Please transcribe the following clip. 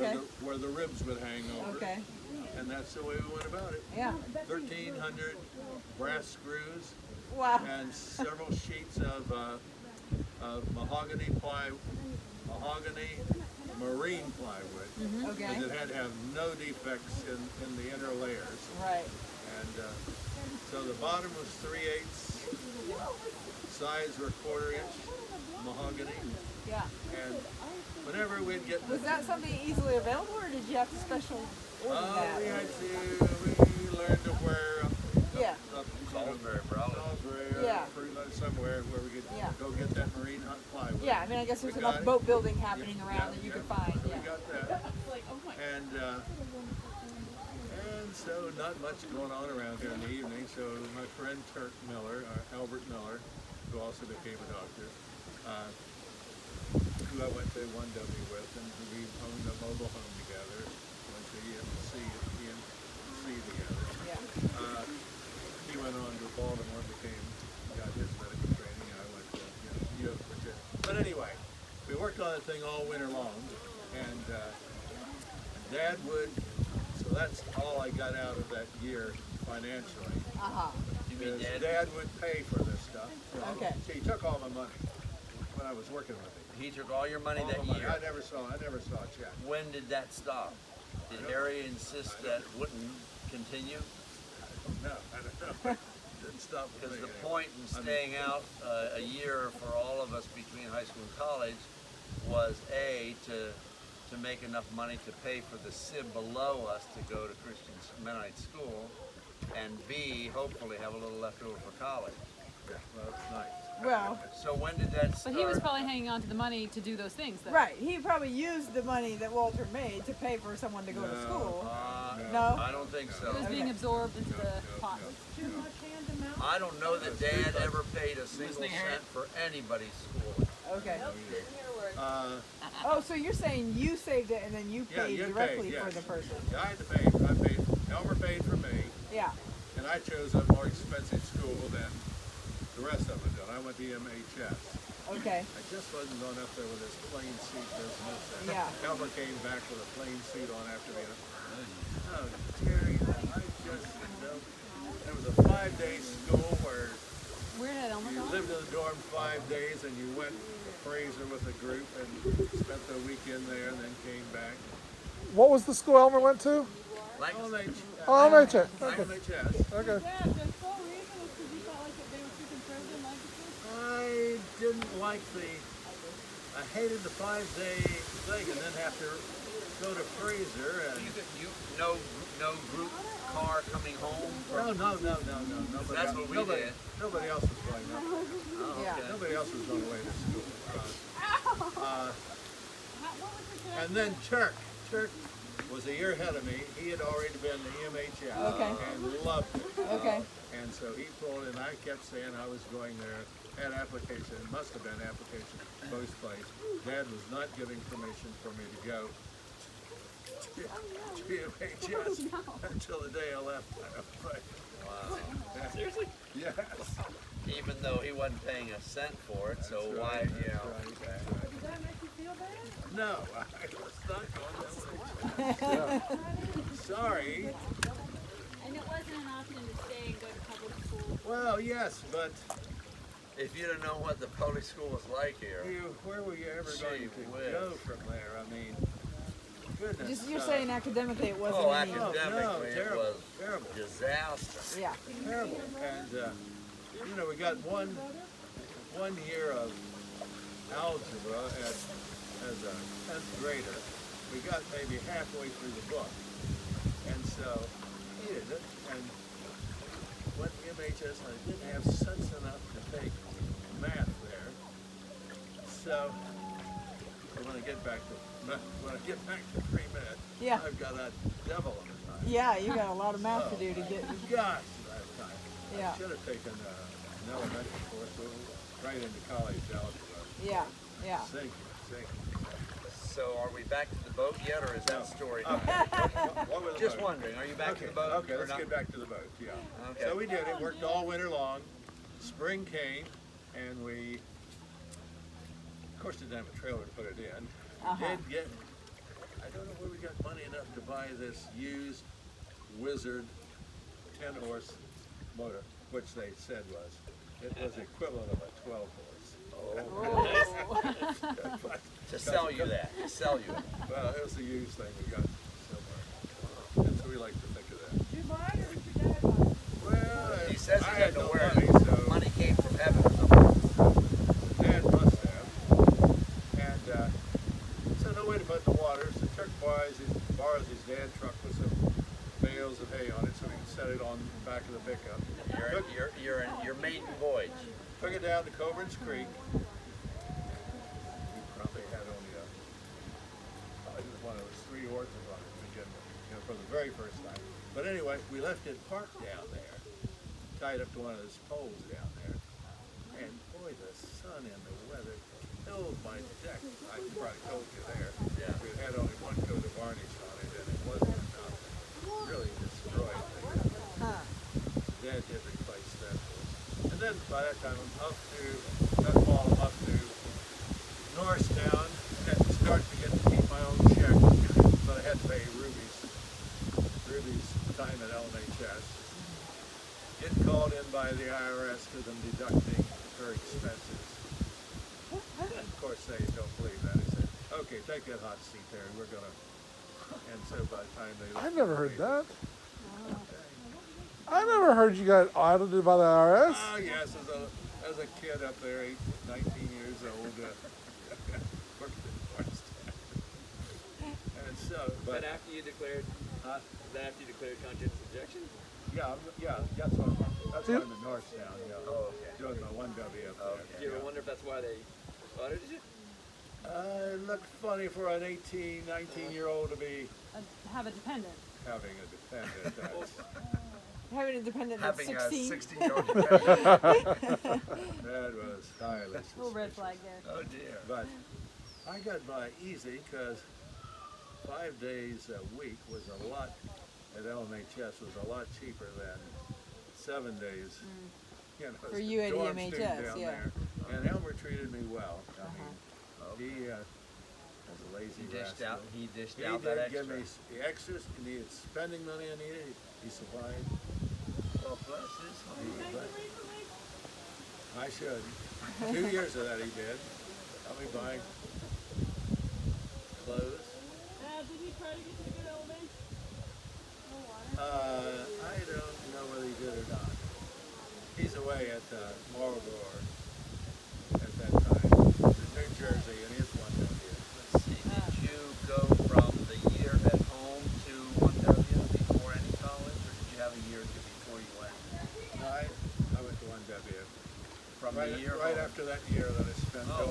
Okay. where the ribs would hang over. Okay. And that's the way we went about it. Yeah. 1,300 brass screws Wow. and several sheets of mahogany marine plywood. Okay. Because it had to have no defects in the inner layers. Right. And so the bottom was 3/8, sides were 1/4 inch mahogany. Yeah. And whenever we'd get Was that something easily available, or did you have to special order that? we learned to wear Yeah. Salisbury, probably. Salisbury Yeah. or somewhere where we could Yeah. go get that marine hot plywood. Yeah. I mean, I guess there's We enough got it. boat building happening Yeah, around that you could find. So Yeah. we got that. And so not much going on around here in the evening. So my friend Turk Miller, Albert Miller, who also became a doctor, who I went to 1W with, and we owned a mobile home together. Went to EMC together. Yeah. He went on to Baltimore, got his medical training. I went to U of Virginia. But anyway, we worked on the thing all winter long, and Dad would. So that's all I got out of that year financially. You mean Is Dad? Dad would pay for this stuff. Okay. See, he took all my money when I was working with him. He took all your money All that the money. year. I never saw a check. When did that stop? Did Harry insist that wouldn't continue? No, I don't know. Didn't stop with Because me the anyway. point in staying out a year for all of us between high school and college was A, to make enough money to pay for the SIB below us to go to Christian Mennonite school, and B, hopefully have a little left over for college. Yeah, well, it's nice. Well, So when did that But start? he was probably hanging on to the money to do those things, though. right. He probably used the money that Walter made to pay for someone to go to No. school. No. No? I don't think so. It was being absorbed into the pot. I don't know that Dad ever paid a single cent for anybody's school. Okay. Uh, Oh, so you're saying you saved it and then you Yeah, paid you directly paid, for yes. the person? I had to pay. I paid. Elmer paid for me, Yeah. and I chose a more expensive school than the rest of them did. I went to MHS. Okay. I just wasn't going up there with this plain seat business. And Yeah. Elmer came back with a plain seat on after me. Oh, Terry, I just, it was a 5-day school where Where did Elmer you go? lived in the dorm 5 days and you went to Fraser with a group and spent the weekend there and then came back. What was the school Elmer went to? Like, Oh, MHS. Okay. MHS. Okay. I didn't like I hated the 5-day thing and then have to go to Fraser and no group car coming home from. no. Nobody, That's what we nobody, did. Nobody else was going up there. Oh, Yeah. okay. Nobody else was going away to school. And then Turk was a year ahead of me. He had already been to MHS Okay. and loved it. Okay. And so he pulled in. I kept saying I was going there. Had application. It must have been application both places. Dad was not giving permission for me to go to MHS until the day I left. Wow. Seriously? Yes. Even though he wasn't paying a cent for it, so That's why, right, you know. that's right. Did that make you feel bad? No, I was not going that way. Sorry. And it wasn't an option to stay and go to public school. Well, yes, but If you'd have known what the public school was like here. where were you ever Gee going to whiz. go from there? I mean, goodness. You're saying academically it wasn't Oh, any. academically it terrible, was terrible, disaster. Yeah. terrible. And we got one year of algebra as a 10th grader. We got maybe halfway through the book, and so hated it. And went to MHS, and I didn't have sense enough to take math there. So when I get back to pre-med, Yeah. I've got a devil of a time. Yeah, you got a lot of math to do to get. Gosh, I have time. Yeah. I should have taken an elementary course right into college algebra. Yeah. Yeah. Thank you. So are we back to the boat yet, or is that story Okay. time? What was the Just boat? wondering, are you back Okay, to the boat? okay, or let's not? get back to the boat, yeah. Okay. So we did it, worked all winter long. Spring came, and we, of course, didn't have a trailer to put it in. We Uh-huh. did get, I don't know where we got money enough to buy this used Wizard 10-horse motor, which they said it was the equivalent of a 12-horse. To sell you that. To sell you it. Well, it was the used thing we got somewhere. And so we like to think of that. Did you buy it or did your dad buy it? Well, He says I he had had no to wear money, it. so Money came from heaven or something. Dad must have. And so no way to put the water. So Chuck borrows his dad's truck with some bales of hay on it so we can set it on the back of the pickup. Your maiden voyage. Took it down to Coburn's Creek. We probably had only one of those 3 horses on it to begin with, for the very first time. But anyway, we left it parked down there, tied up to one of those poles down there. And boy, the sun and the weather killed my deck. I probably told you there. Yeah. We had only one coat of varnish on it, and it wasn't enough. Really destroyed the Dad did replace that. And then by that time, that fall, I'm up to Norristown, and start to get to keep my own check. But I had to pay Ruby's time at LMHS. Getting called in by the IRS because I'm deducting her expenses. And of course, they don't believe that. They said, okay, take that hot seat there, we're gonna. And so by the time they. I never heard that. I never heard you got audited by the IRS. Oh yes, as a kid up there, 19 years old, worked at Norristown. And so, but after you declared, is that after you declared conscientious objection? yeah, that's why I'm in Norristown. Yeah, Oh, okay. doing my 1W up there. Do you ever wonder if that's why they audited you? It looked funny for an 18, 19-year-old to be Have a dependent. having a dependent. That's, Having a dependent of Having a 16. 16-year-old. that was highly Little red suspicious. flag there. Oh dear. But I got by easy because 5 days a week was a lot, at LMHS was a lot cheaper than 7 days. You know, For as a you at dorm EMHS, student down yeah. there. And Elmer treated me well. I mean, he was a lazy rascal. He dished He out did that give extra. me the extras, he needed spending money I needed, he supplied. Well, bless his heart. I should. 2 years of that he did. Helped me buy clothes. Did he try to get you a good elevation? I don't know whether he did or not. He's away at Marlborough at that time, New Jersey, and he's 1W. Let's see. Did you go from the year at home to 1W before any college, or did you have a year or two before you went? No, I went to 1W. From Right, the year right home? after that year that I spent Oh.